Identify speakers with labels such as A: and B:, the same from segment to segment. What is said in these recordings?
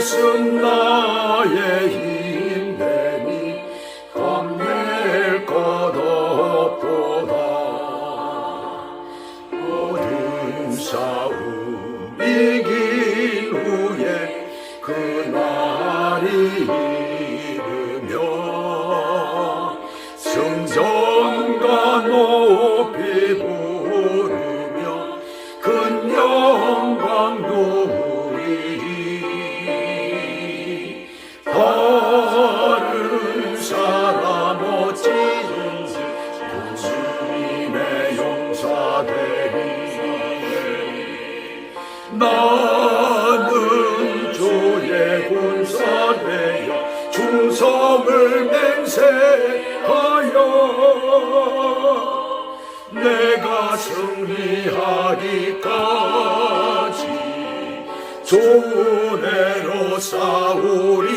A: 이것은 나의 힘됨이 겁낼 것 없도다. 모든 싸움 이긴 후에 그날이 이르며 승전과 높이 부르며 큰 영광 누리리. 다른 사람 어찌든지 주님의 용사되리. 나는 주의 군사되어 충성을 맹세하여 내가 승리하기까지 주 은혜로 싸우리.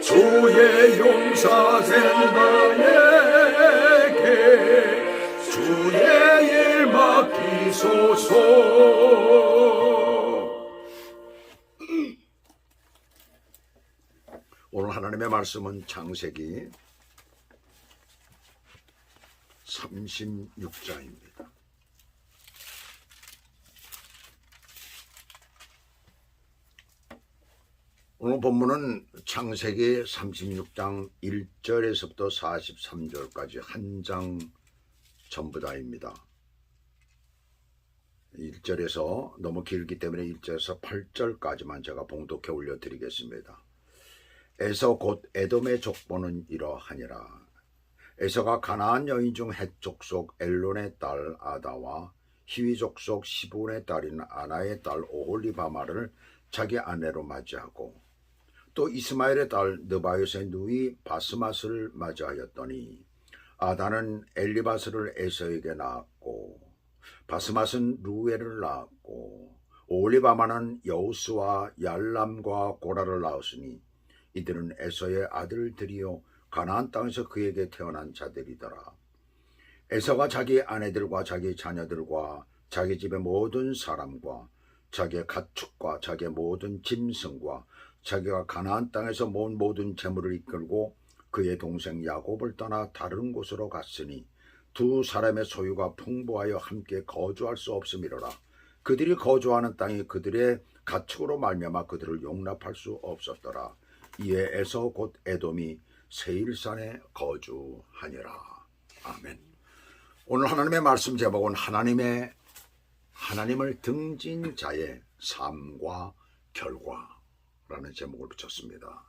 A: 주의 용사된 나에게 주의 일 맡기소서. 오늘 하나님의 말씀은 창세기 36장입니다. 오늘 본문은 창세기 36장 1절에서부터 43절까지 한 장 전부 다입니다. 1절에서 너무 길기 때문에 1절에서 8절까지만 제가 봉독해 올려드리겠습니다. 에서 곧 에돔의 족보는 이러하니라. 에서가 가나안 여인 중 헷 족속 엘론의 딸 아다와 히위 족속 시브온의 딸인 아나의 딸 오홀리바마를 자기 아내로 맞이하고 또 이스마엘의 딸 느바요스의 누이 바스맛을 맞이하였더니 아다는 엘리바스를 에서에게 낳았고 바스맛은 루엘을 낳았고 오홀리바마는 여우스와 얄람과 고라를 낳았으니 이들은 에서의 아들들이요 가나안 땅에서 그에게 태어난 자들이더라. 에서가 자기 아내들과 자기 자녀들과 자기 집의 모든 사람과 자기의 가축과 자기의 모든 짐승과 자기가 가나안 땅에서 모은 모든 재물을 이끌고 그의 동생 야곱을 떠나 다른 곳으로 갔으니 두 사람의 소유가 풍부하여 함께 거주할 수 없음이로라. 그들이 거주하는 땅이 그들의 가축으로 말미암아 그들을 용납할 수 없었더라. 이에 에서 곧 에돔이 세일산에 거주하니라. 아멘. 오늘 하나님의 말씀 제목은 하나님을 등진 자의 삶과 결과라는 제목을 붙였습니다.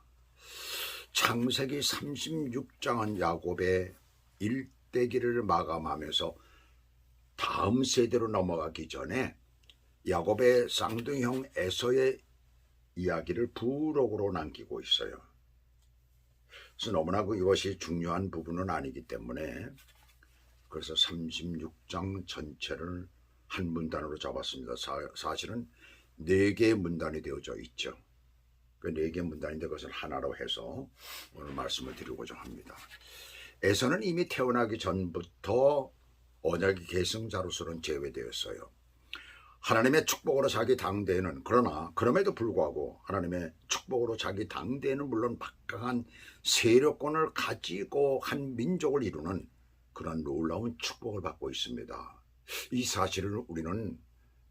A: 창세기 36장은 야곱의 일대기를 마감하면서 다음 세대로 넘어가기 전에 야곱의 쌍둥이형 에서의 이야기를 부록으로 남기고 있어요. 그래서 너무나 이것이 중요한 부분은 아니기 때문에 그래서 36장 전체를 한 문단으로 잡았습니다. 사실은 4개의 문단이 되어져 있죠. 그 4개의 문단인데 그것을 하나로 해서 오늘 말씀을 드리고자 합니다. 에서는 이미 태어나기 전부터 언약의 계승자로서는 제외되었어요. 하나님의 축복으로 자기 당대에는 그러나 그럼에도 불구하고 하나님의 축복으로 자기 당대에는 물론 막강한 세력권을 가지고 한 민족을 이루는 그런 놀라운 축복을 받고 있습니다. 이 사실을 우리는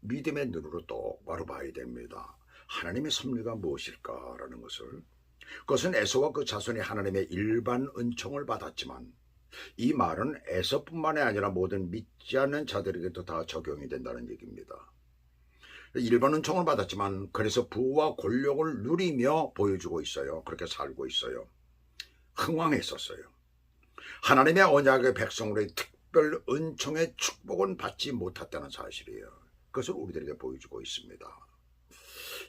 A: 믿음의 눈으로 똑바로 봐야 됩니다. 하나님의 섭리가 무엇일까라는 것을. 그것은 에서와 그 자손이 하나님의 일반 은총을 받았지만 이 말은 에서뿐만이 아니라 모든 믿지 않는 자들에게도 다 적용이 된다는 얘기입니다. 일반 은총을 받았지만 그래서 부와 권력을 누리며 보여주고 있어요. 그렇게 살고 있어요. 흥왕했었어요. 하나님의 언약의 백성으로의 특별 은총의 축복은 받지 못했다는 사실이에요. 그것을 우리들에게 보여주고 있습니다.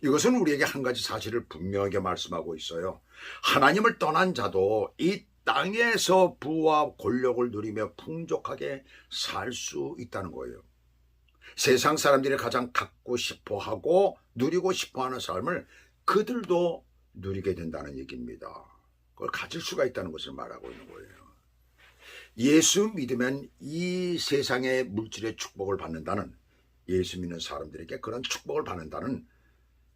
A: 이것은 우리에게 한 가지 사실을 분명하게 말씀하고 있어요. 하나님을 떠난 자도 이 땅에서 부와 권력을 누리며 풍족하게 살 수 있다는 거예요. 세상 사람들이 가장 갖고 싶어하고 누리고 싶어하는 삶을 그들도 누리게 된다는 얘기입니다. 그걸 가질 수가 있다는 것을 말하고 있는 거예요. 예수 믿으면 이 세상의 물질의 축복을 받는다는, 예수 믿는 사람들에게 그런 축복을 받는다는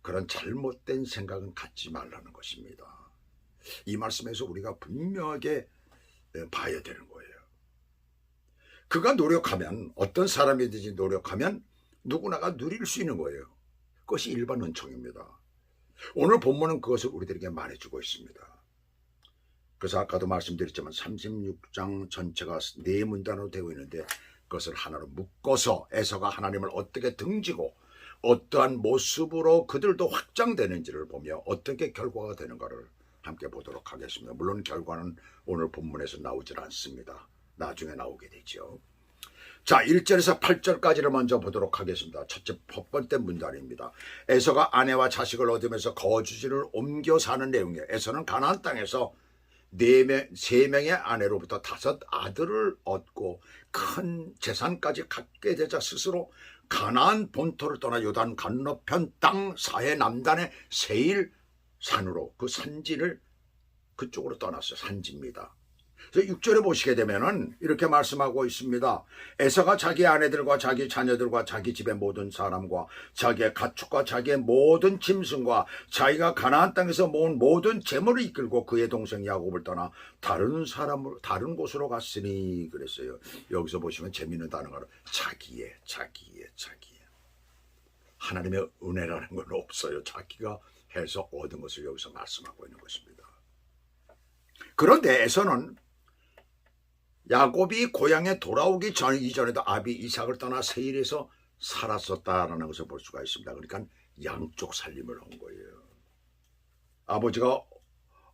A: 그런 잘못된 생각은 갖지 말라는 것입니다. 이 말씀에서 우리가 분명하게 봐야 되는 거예요. 그가 노력하면, 어떤 사람이든지 노력하면 누구나가 누릴 수 있는 거예요. 그것이 일반 은총입니다. 오늘 본문은 그것을 우리들에게 말해주고 있습니다. 그래서 아까도 말씀드렸지만 36장 전체가 네 문단으로 되어 있는데 그것을 하나로 묶어서 에서가 하나님을 어떻게 등지고 어떠한 모습으로 그들도 확장되는지를 보며 어떻게 결과가 되는가를 함께 보도록 하겠습니다. 물론 결과는 오늘 본문에서 나오질 않습니다. 나중에 나오게 되죠. 자, 1절에서 8절까지를 먼저 보도록 하겠습니다. 첫 번째 문단입니다. 에서가 아내와 자식을 얻으면서 거주지를 옮겨 사는 내용이에요. 에서는 가나안 땅에서 3명의 아내로부터 5 아들을 얻고 큰 재산까지 갖게 되자 스스로 가나안 본토를 떠나 요단 건너편 땅 사해 남단의 세일 산으로, 그 산지를 그쪽으로 떠났어요. 산지입니다. 그래서 6절에 보시게 되면은 이렇게 말씀하고 있습니다. 에서가 자기 아내들과 자기 자녀들과 자기 집의 모든 사람과 자기의 가축과 자기의 모든 짐승과 자기가 가나안 땅에서 모은 모든 재물을 이끌고 그의 동생 야곱을 떠나 다른 곳으로 갔으니 그랬어요. 여기서 보시면 재미있는 단어가 자기의. 하나님의 은혜라는 건 없어요. 자기가 해서 얻은 것을 여기서 말씀하고 있는 것입니다. 그런데 에서는 야곱이 고향에 돌아오기 이전에도 아비 이삭을 떠나 세일에서 살았었다라는 것을 볼 수가 있습니다. 그러니까 양쪽 살림을 한 거예요. 아버지가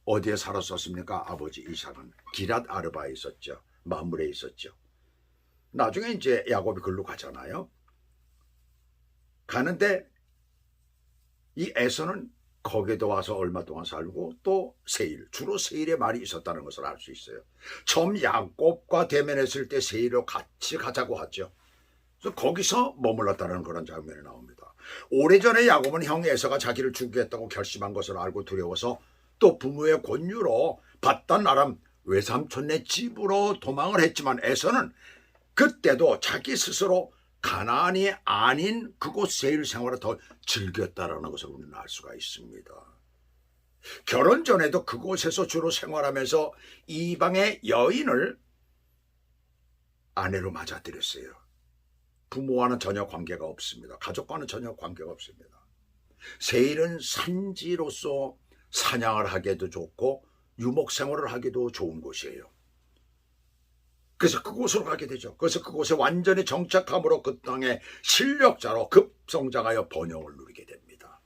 A: 어디에 살았었습니까? 아버지 이삭은 기랏 아르바에 있었죠. 마므레에 있었죠. 나중에 이제 야곱이 글로 가잖아요. 가는데 이 에서는 거기에도 와서 얼마 동안 살고 또 세일, 주로 세일에 말이 있었다는 것을 알 수 있어요. 처음 야곱과 대면했을 때 세일로 같이 가자고 하죠. 그래서 거기서 머물렀다는 그런 장면이 나옵니다. 오래전에 야곱은 형 에서가 자기를 죽이겠다고 결심한 것을 알고 두려워서 또 부모의 권유로 바단 아람 외삼촌네 집으로 도망을 했지만 에서는 그때도 자기 스스로 가나안이 아닌 그곳 세일 생활을 더 즐겼다라는 것을 우리는 알 수가 있습니다. 결혼 전에도 그곳에서 주로 생활하면서 이방의 여인을 아내로 맞아들였어요. 부모와는 전혀 관계가 없습니다. 가족과는 전혀 관계가 없습니다. 세일은 산지로서 사냥을 하기도 좋고 유목 생활을 하기도 좋은 곳이에요. 그래서 그곳으로 가게 되죠. 그래서 그곳에 완전히 정착함으로 그 땅의 실력자로 급성장하여 번영을 누리게 됩니다.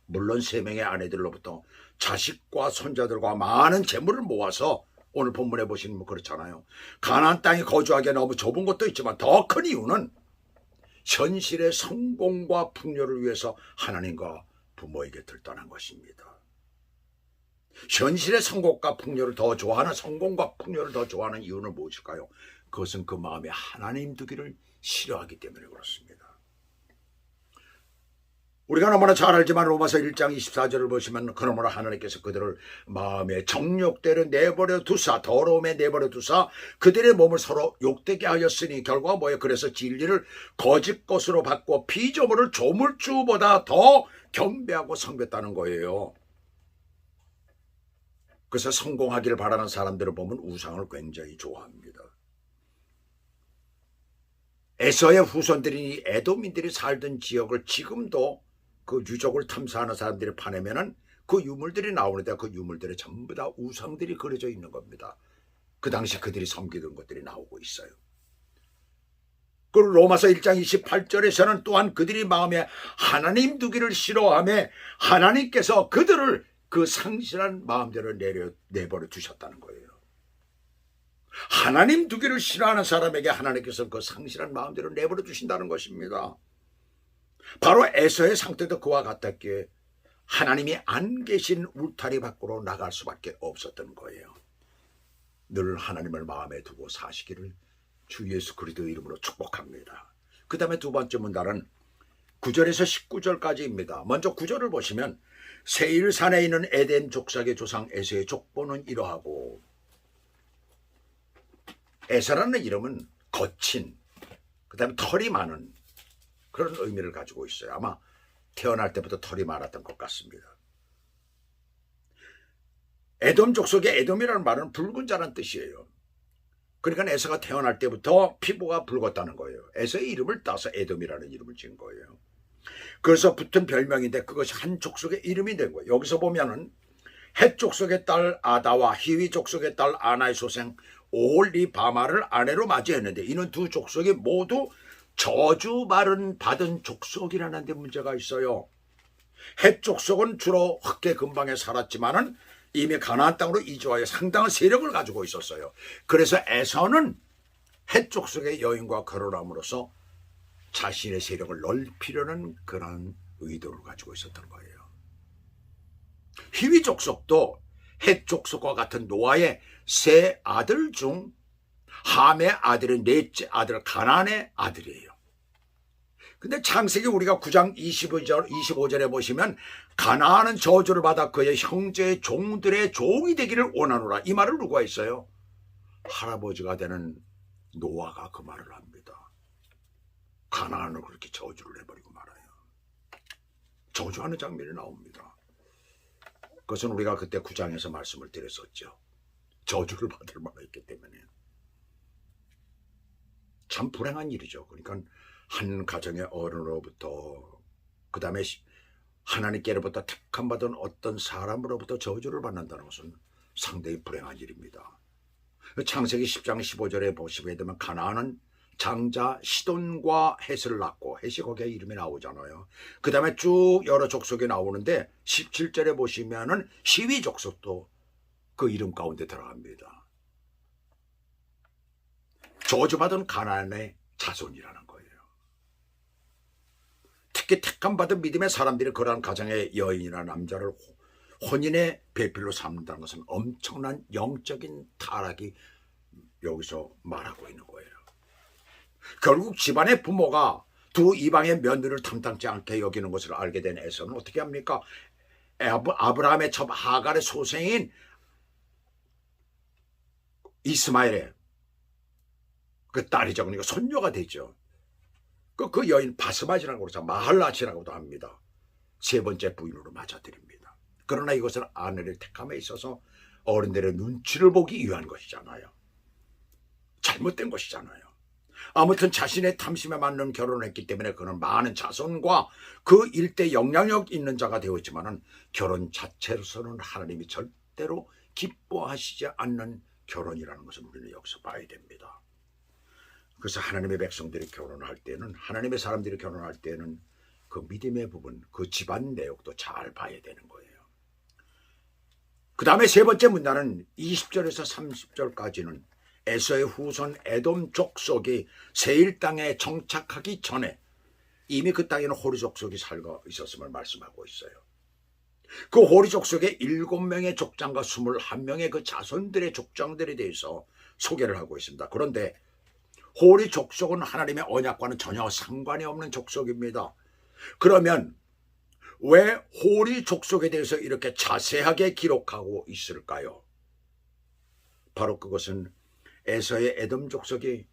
A: 물론 3명의 아내들로부터 자식과 손자들과 많은 재물을 모아서 오늘 본문에 보시면 뭐 그렇잖아요. 가나안 땅에 거주하기에 너무 좁은 것도 있지만 더 큰 이유는 현실의 성공과 풍요를 위해서 하나님과 부모의 곁을 떠난 것입니다. 현실의 성공과 풍요를 더 좋아하는 이유는 무엇일까요? 그것은 그 마음에 하나님 두기를 싫어하기 때문에 그렇습니다. 우리가 너무나 잘 알지만 로마서 1장 24절을 보시면 그러므로 하나님께서 그들을 마음의 정욕대로 내버려 두사 더러움에 내버려 두사 그들의 몸을 서로 욕되게 하였으니 결과가 뭐예요? 그래서 진리를 거짓 것으로 바꿔 피조물을 조물주보다 더 경배하고 섬겼다는 거예요. 그래서 성공하기를 바라는 사람들을 보면 우상을 굉장히 좋아합니다. 에서의 후손들인 에돔인들이 살던 지역을 지금도 그 유적을 탐사하는 사람들이 파내면은 그 유물들이 나오는데 그 유물들에 전부 다 우상들이 그려져 있는 겁니다. 그 당시 그들이 섬기던 것들이 나오고 있어요. 그리고 로마서 1장 28절에서는 또한 그들이 마음에 하나님 두기를 싫어하며 하나님께서 그들을 그 상실한 마음대로 내버려 두셨다는 거예요. 하나님 두기를 싫어하는 사람에게 하나님께서 그 상실한 마음대로 내버려 두신다는 것입니다. 바로 에서의 상태도 그와 같았기에 하나님이 안 계신 울타리 밖으로 나갈 수밖에 없었던 거예요. 늘 하나님을 마음에 두고 사시기를 주 예수 그리스도 이름으로 축복합니다. 그 다음에 두 번째 문단은 9절에서 19절까지입니다. 먼저 9절을 보시면 세일산에 있는 에덴 족속의 조상 에서의 족보는 이러하고, 에서라는 이름은 거친, 그 다음에 털이 많은 그런 의미를 가지고 있어요. 아마 태어날 때부터 털이 많았던 것 같습니다. 에돔 족속의 에돔이라는 말은 붉은 자란 뜻이에요. 그러니까 에서가 태어날 때부터 피부가 붉었다는 거예요. 에서의 이름을 따서 에돔이라는 이름을 지은 거예요. 그래서 붙은 별명인데 그것이 한 족속의 이름이 된 거예요. 여기서 보면은 헷 족속의 딸 아다와 히위 족속의 딸 아나의 소생 오홀리바마를 아내로 맞이했는데 이는 두 족속이 모두 저주말은 받은 족속이라는 데 문제가 있어요. 헷 족속은 주로 흑해 근방에 살았지만은 이미 가나안 땅으로 이주하여 상당한 세력을 가지고 있었어요. 그래서 에서는 헷 족속의 여인과 결혼함으로써 자신의 세력을 넓히려는 그런 의도를 가지고 있었던 거예요. 히위 족속도 헷 족속과 같은 노아의 세 아들 중 함의 아들은 넷째 아들 가나안의 아들이에요. 근데 창세기 우리가 9장 25절에 보시면 가나안은 저주를 받아 그의 형제의 종들의 종이 되기를 원하노라. 이 말을 누가 했어요? 할아버지가 되는 노아가 그 말을 합니다. 가나안을 그렇게 저주를 해버리고 말아요. 저주하는 장면이 나옵니다. 그것은 우리가 그때 9장에서 말씀을 드렸었죠. 저주를 받을 만했기 때문에. 참 불행한 일이죠. 그러니까 한 가정의 어른으로부터 그 다음에 하나님께로부터 택함받은 어떤 사람으로부터 저주를 받는다는 것은 상당히 불행한 일입니다. 창세기 10장 15절에 보시게 되면 가나안은 장자 시돈과 헷을 낳고 헷이 거기에 이름이 나오잖아요. 그 다음에 쭉 여러 족속이 나오는데 17절에 보시면은 히위 족속도 그 이름 가운데 들어갑니다. 저주받은 가나안의 자손이라는 거예요. 특히 택함받은 믿음의 사람들이 그러한 가정의 여인이나 남자를 혼인의 배필로 삼는다는 것은 엄청난 영적인 타락이 여기서 말하고 있는 거예요. 결국 집안의 부모가 두 이방의 며느리를 탐탁지 않게 여기는 것을 알게 된 에서는 어떻게 합니까? 아브라함의 첩 하갈의 소생인 이스마엘의 그 딸이죠. 그러니까 손녀가 되죠. 그 여인 바스마지라고 그러죠. 마할라치라고도 합니다. 세 번째 부인으로 맞아들입니다. 그러나 이것은 아내를 택함에 있어서 어른들의 눈치를 보기 위한 것이잖아요. 잘못된 것이잖아요. 아무튼 자신의 탐심에 맞는 결혼을 했기 때문에 그는 많은 자손과 그 일대 영향력 있는 자가 되었지만은 결혼 자체로서는 하나님이 절대로 기뻐하시지 않는 결혼이라는 것을 우리는 여기서 봐야 됩니다. 그래서 하나님의 백성들이 결혼할 때는 하나님의 사람들이 결혼할 때는 그 믿음의 부분, 그 집안 내역도 잘 봐야 되는 거예요. 그 다음에 세 번째 문단은 20절에서 30절까지는 에서의 후손 에돔 족속이 세일 땅에 정착하기 전에 이미 그 땅에는 호리 족속이 살고 있었음을 말씀하고 있어요. 그 호리 족속의 7명의 족장과 21명의 그 자손들의 족장들에 대해서 소개를 하고 있습니다. 그런데 호리 족속은 하나님의 언약과는 전혀 상관이 없는 족속입니다. 그러면 왜 호리 족속에 대해서 이렇게 자세하게 기록하고 있을까요? 바로 그것은 에서의 에돔 족속이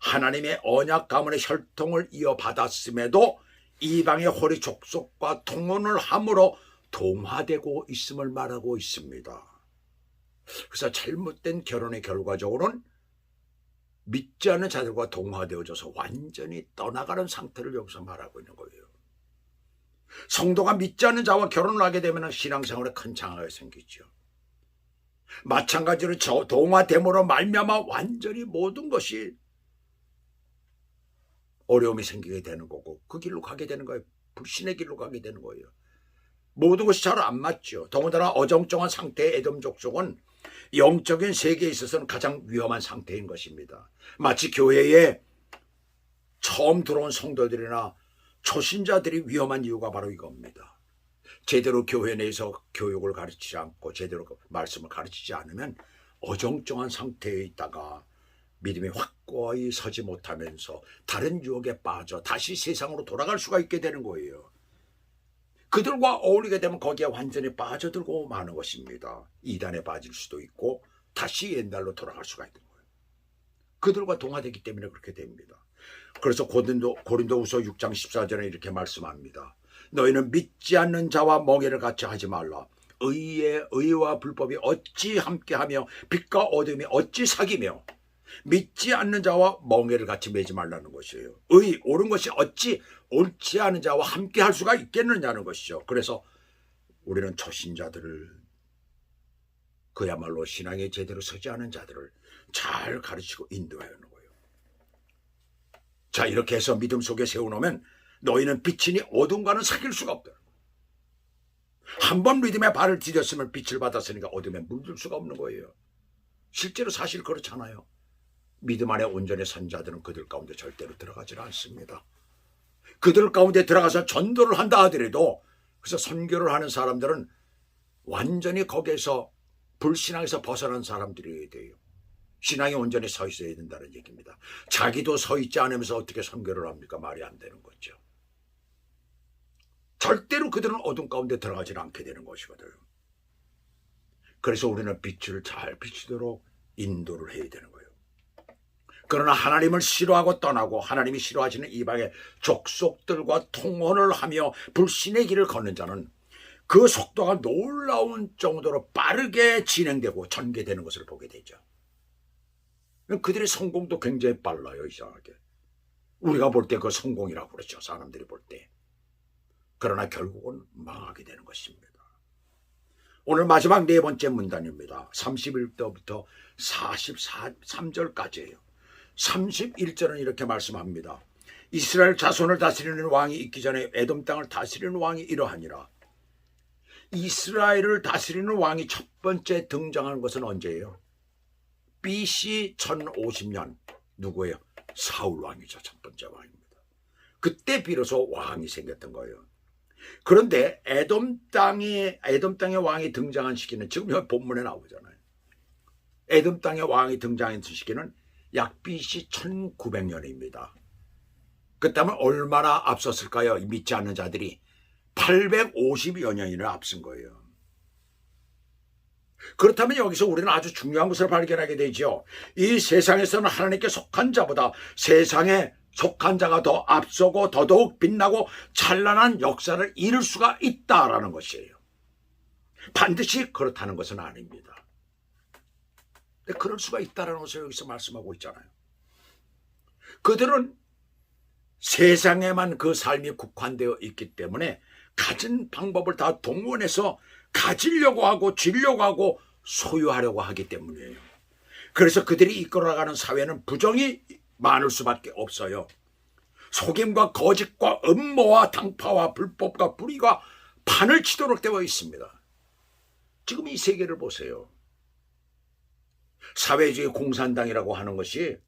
A: 하나님의 언약 가문의 혈통을 이어받았음에도 이방의 호리 족속과 통혼을 함으로 동화되고 있음을 말하고 있습니다. 그래서 잘못된 결혼의 결과적으로는 믿지 않는 자들과 동화되어져서 완전히 떠나가는 상태를 여기서 말하고 있는 거예요. 성도가 믿지 않는 자와 결혼을 하게 되면 신앙생활에 큰 장애가 생기죠. 마찬가지로 동화됨으로 말미암아 완전히 모든 것이 어려움이 생기게 되는 거고 그 길로 가게 되는 거예요. 불신의 길로 가게 되는 거예요. 모든 것이 잘 안 맞죠. 더군다나 어정쩡한 상태의 에돔 족속은 영적인 세계에 있어서는 가장 위험한 상태인 것입니다. 마치 교회에 처음 들어온 성도들이나 초신자들이 위험한 이유가 바로 이겁니다. 제대로 교회 내에서 교육을 가르치지 않고 제대로 말씀을 가르치지 않으면 어정쩡한 상태에 있다가 믿음이 확고히 서지 못하면서 다른 유혹에 빠져 다시 세상으로 돌아갈 수가 있게 되는 거예요. 그들과 어울리게 되면 거기에 완전히 빠져들고 마는 것입니다. 이단에 빠질 수도 있고 다시 옛날로 돌아갈 수가 있는 거예요. 그들과 동화되기 때문에 그렇게 됩니다. 그래서 고린도후서 6장 14절에 이렇게 말씀합니다. 너희는 믿지 않는 자와 멍에를 같이 하지 말라. 의와 불법이 어찌 함께하며 빛과 어둠이 어찌 사귀며. 믿지 않는 자와 멍에를 같이 매지 말라는 것이에요. 옳은 것이 어찌 옳지 않은 자와 함께할 수가 있겠느냐는 것이죠. 그래서 우리는 초신자들을, 그야말로 신앙에 제대로 서지 않은 자들을 잘 가르치고 인도해야 하는 거예요. 자, 이렇게 해서 믿음 속에 세워놓으면 너희는 빛이니 어둠과는 사귈 수가 없다. 한번 믿음의 발을 디뎠으면 빛을 받았으니까 어둠에 물들 수가 없는 거예요. 실제로 사실 그렇잖아요. 믿음 안에 온전히 선 자들은 그들 가운데 절대로 들어가지 않습니다. 그들 가운데 들어가서 전도를 한다 하더라도, 그래서 선교를 하는 사람들은 완전히 거기에서 불신앙에서 벗어난 사람들이 돼요. 신앙이 온전히 서 있어야 된다는 얘기입니다. 자기도 서 있지 않으면서 어떻게 선교를 합니까? 말이 안 되는 거죠. 절대로 그들은 어둠 가운데 들어가지 않게 되는 것이거든요. 그래서 우리는 빛을 잘 비추도록 인도를 해야 되는 거예요. 그러나 하나님을 싫어하고 떠나고 하나님이 싫어하시는 이방의 족속들과 통혼을 하며 불신의 길을 걷는 자는 그 속도가 놀라운 정도로 빠르게 진행되고 전개되는 것을 보게 되죠. 그들의 성공도 굉장히 빨라요. 이상하게 우리가 볼 때 그 성공이라고 그러죠, 사람들이 볼 때. 그러나 결국은 망하게 되는 것입니다. 오늘 마지막 네 번째 문단입니다. 31절부터 43절까지예요. 31절은 이렇게 말씀합니다. 이스라엘 자손을 다스리는 왕이 있기 전에 에돔 땅을 다스리는 왕이 이러하니라. 이스라엘을 다스리는 왕이 첫 번째 등장한 것은 언제예요? BC 1050년. 누구예요? 사울 왕이죠. 첫 번째 왕입니다. 그때 비로소 왕이 생겼던 거예요. 그런데 에돔 땅의 왕이 등장한 시기는 지금 본문에 나오잖아요. 에돔 땅의 왕이 등장한 시기는 약 BC 1900년입니다. 그렇다면 얼마나 앞섰을까요? 믿지 않는 자들이 850여 년이나 앞선 거예요. 그렇다면 여기서 우리는 아주 중요한 것을 발견하게 되죠. 이 세상에서는 하나님께 속한 자보다 세상에 속한 자가 더 앞서고 더더욱 빛나고 찬란한 역사를 이룰 수가 있다라는 것이에요. 반드시 그렇다는 것은 아닙니다. 근데 그럴 수가 있다는 것을 여기서 말씀하고 있잖아요. 그들은 세상에만 그 삶이 국한되어 있기 때문에 가진 방법을 다 동원해서 가지려고 하고 쥐려고 하고 소유하려고 하기 때문이에요. 그래서 그들이 이끌어가는 사회는 부정이 많을 수밖에 없어요. 속임과 거짓과 음모와 당파와 불법과 불의가 판을 치도록 되어 있습니다. 지금 이 세계를 보세요. 사회주의 공산당이라고 하는 것이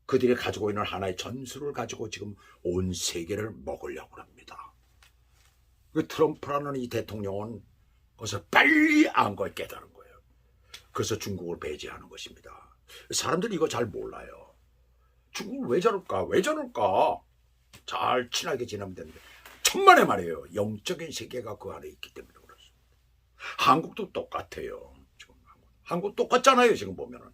A: 그들이 가지고 있는 하나의 전술을 가지고 지금 온 세계를 먹으려고 합니다. 그 트럼프라는 이 대통령은 그것을 빨리 안 걸 깨달은 거예요. 그래서 중국을 배제하는 것입니다. 사람들이 이거 잘 몰라요. 중국은 왜 저럴까? 왜 저럴까? 잘 친하게 지내면 되는데 천만의 말이에요. 영적인 세계가 그 안에 있기 때문에 그렇습니다. 한국도 똑같아요. 지금 한국 똑같잖아요. 지금 보면은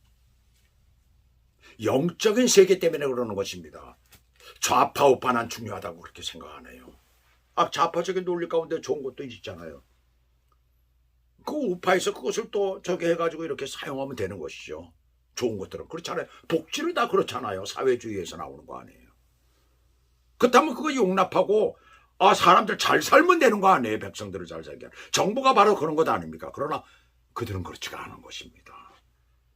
A: 영적인 세계 때문에 그러는 것입니다. 좌파 우파는 중요하다고 그렇게 생각하네요. 좌파적인 논리 가운데 좋은 것도 있잖아요. 그 우파에서 그것을 또 저기 해가지고 이렇게 사용하면 되는 것이죠. 좋은 것들은 그렇잖아요. 복지는 다 그렇잖아요. 사회주의에서 나오는 거 아니에요. 그렇다면 그거 용납하고 사람들 잘 살면 되는 거 아니에요. 백성들을 잘 살게 하는. 정부가 바로 그런 것 아닙니까? 그러나 그들은 그렇지가 않은 것입니다.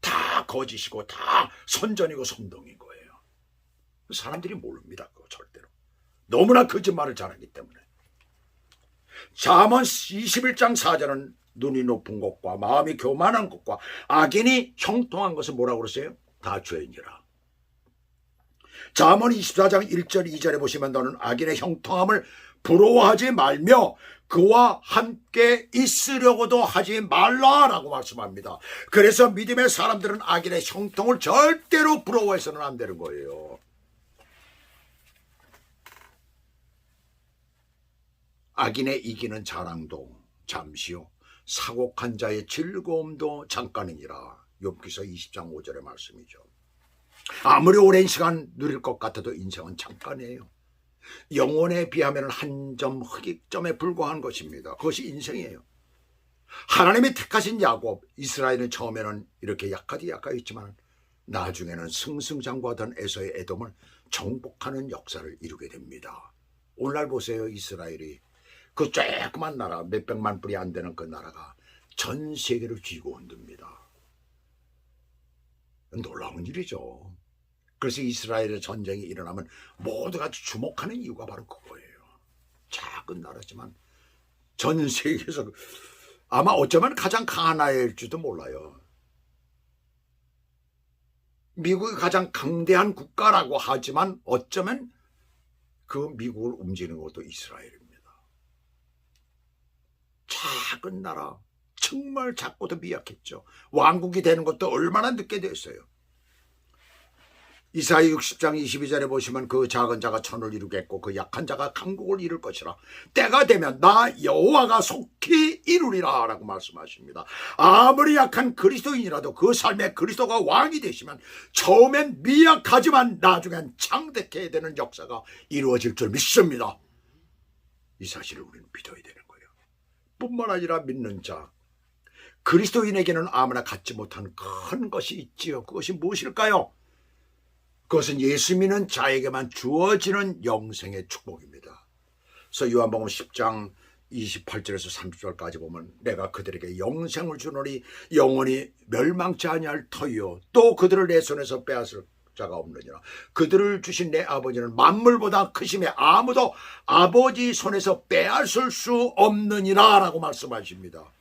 A: 다 거짓이고 다 선전이고 선동인 거예요. 사람들이 모릅니다. 그거 절대로. 너무나 거짓말을 잘하기 때문에. 잠언 21장 4절은 눈이 높은 것과 마음이 교만한 것과 악인이 형통한 것은 뭐라고 그러세요? 다 죄인이라. 잠언 24장 1절 2절에 보시면 너는 악인의 형통함을 부러워하지 말며 그와 함께 있으려고도 하지 말라라고 말씀합니다. 그래서 믿음의 사람들은 악인의 형통을 절대로 부러워해서는 안 되는 거예요. 악인의 이기는 자랑도 잠시요 사곡한 자의 즐거움도 잠깐이니라. 욥기서 20장 5절의 말씀이죠. 아무리 오랜 시간 누릴 것 같아도 인생은 잠깐이에요. 영혼에 비하면 한 점 흑익점에 불과한 것입니다. 그것이 인생이에요. 하나님이 택하신 야곱, 이스라엘은 처음에는 이렇게 약하였지만 나중에는 승승장구하던 에서의 에돔을 정복하는 역사를 이루게 됩니다. 오늘날 보세요. 이스라엘이 그 조그만 나라, 몇백만 뿔이 안 되는 그 나라가 전 세계를 쥐고 흔듭니다. 놀라운 일이죠. 그래서 이스라엘의 전쟁이 일어나면 모두가 주목하는 이유가 바로 그거예요. 작은 나라지만 전 세계에서 아마 어쩌면 가장 강한 나라일지도 몰라요. 미국이 가장 강대한 국가라고 하지만 어쩌면 그 미국을 움직이는 것도 이스라엘입니다. 작은 나라, 정말 작고도 미약했죠. 왕국이 되는 것도 얼마나 늦게 됐어요. 이사야 60장 22절에 보시면 그 작은 자가 천을 이루겠고 그 약한 자가 강국을 이룰 것이라. 때가 되면 나 여호와가 속히 이루리라 라고 말씀하십니다. 아무리 약한 그리스도인이라도 그 삶에 그리스도가 왕이 되시면 처음엔 미약하지만 나중엔 창대케 되는 역사가 이루어질 줄 믿습니다. 이 사실을 우리는 믿어야 되는 거예요. 뿐만 아니라 믿는 자, 그리스도인에게는 아무나 갖지 못한 큰 것이 있지요. 그것이 무엇일까요? 그것은 예수 믿는 자에게만 주어지는 영생의 축복입니다. 그래서 요한복음 10장 28절에서 30절까지 보면 내가 그들에게 영생을 주노니 영원히 멸망치 아니할 터이요 또 그들을 내 손에서 빼앗을 자가 없느니라. 그들을 주신 내 아버지는 만물보다 크심에 아무도 아버지 손에서 빼앗을 수 없느니라 라고 말씀하십니다.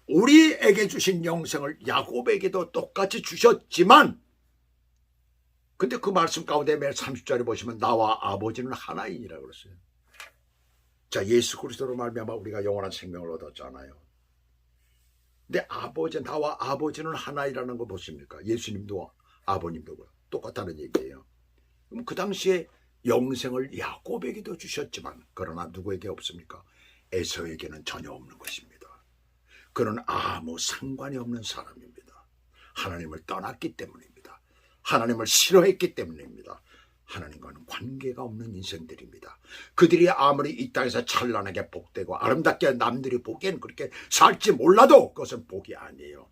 A: 우리에게 주신 영생을 야곱에게도 똑같이 주셨지만 근데 그 말씀 가운데 맨 30절에 보시면 나와 아버지는 하나이니라 그랬어요. 자, 예수 그리스도로 말미암아 우리가 영원한 생명을 얻었잖아요. 근데 나와 아버지는 하나이라는 거 보십니까? 예수님도 아버님도 똑같다는 얘기예요. 그럼 그 당시에 영생을 야곱에게도 주셨지만 그러나 누구에게 없습니까? 에서에게는 전혀 없는 것입니다. 그는 아무 상관이 없는 사람입니다. 하나님을 떠났기 때문입니다. 하나님을 싫어했기 때문입니다. 하나님과는 관계가 없는 인생들입니다. 그들이 아무리 이 땅에서 찬란하게 복되고 아름답게 남들이 보기엔 그렇게 살지 몰라도 그것은 복이 아니에요.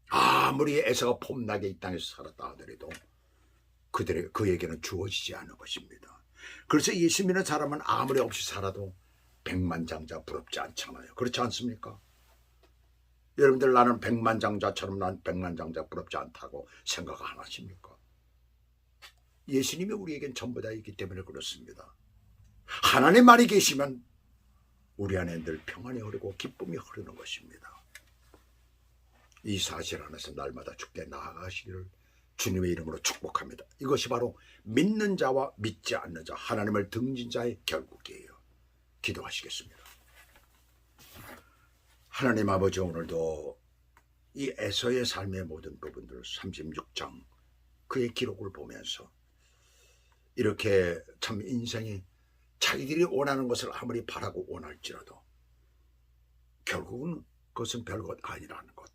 A: 아무리 에서가 폼나게 이 땅에서 살았다 하더라도 그에게는 주어지지 않은 것입니다. 그래서 예수 믿는 사람은 아무리 없이 살아도 백만장자 부럽지 않잖아요. 그렇지 않습니까? 여러분들 나는 백만장자처럼 난 백만장자 부럽지 않다고 생각 안 하십니까? 예수님이 우리에겐 전부 다 있기 때문에 그렇습니다. 하나님만이 계시면 우리 안에 늘 평안이 흐르고 기쁨이 흐르는 것입니다. 이 사실 안에서 날마다 주께 나아가시기를 주님의 이름으로 축복합니다. 이것이 바로 믿는 자와 믿지 않는 자, 하나님을 등진 자의 결국이에요. 기도하시겠습니다. 하나님 아버지, 오늘도 이 에서의 삶의 모든 부분들 36장 그의 기록을 보면서 이렇게 참 인생이 자기들이 원하는 것을 아무리 바라고 원할지라도 결국은 그것은 별것 아니라는 것.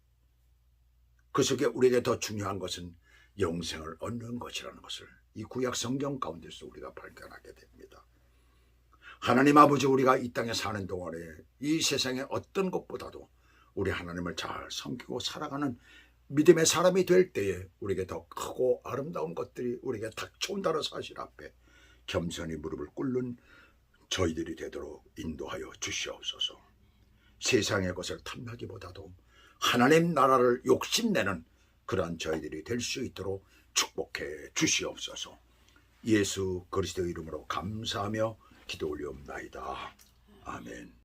A: 그 속에 우리에게 더 중요한 것은 영생을 얻는 것이라는 것을 이 구약 성경 가운데서 우리가 발견하게 됩니다. 하나님 아버지, 우리가 이 땅에 사는 동안에 이 세상의 어떤 것보다도 우리 하나님을 잘 섬기고 살아가는 믿음의 사람이 될 때에 우리에게 더 크고 아름다운 것들이 우리에게 닥쳐온다는 사실 앞에 겸손히 무릎을 꿇는 저희들이 되도록 인도하여 주시옵소서. 세상의 것을 탐나기보다도 하나님 나라를 욕심내는 그러한 저희들이 될 수 있도록 축복해 주시옵소서. 예수 그리스도 이름으로 감사하며 기도 올리옵나이다. 아멘.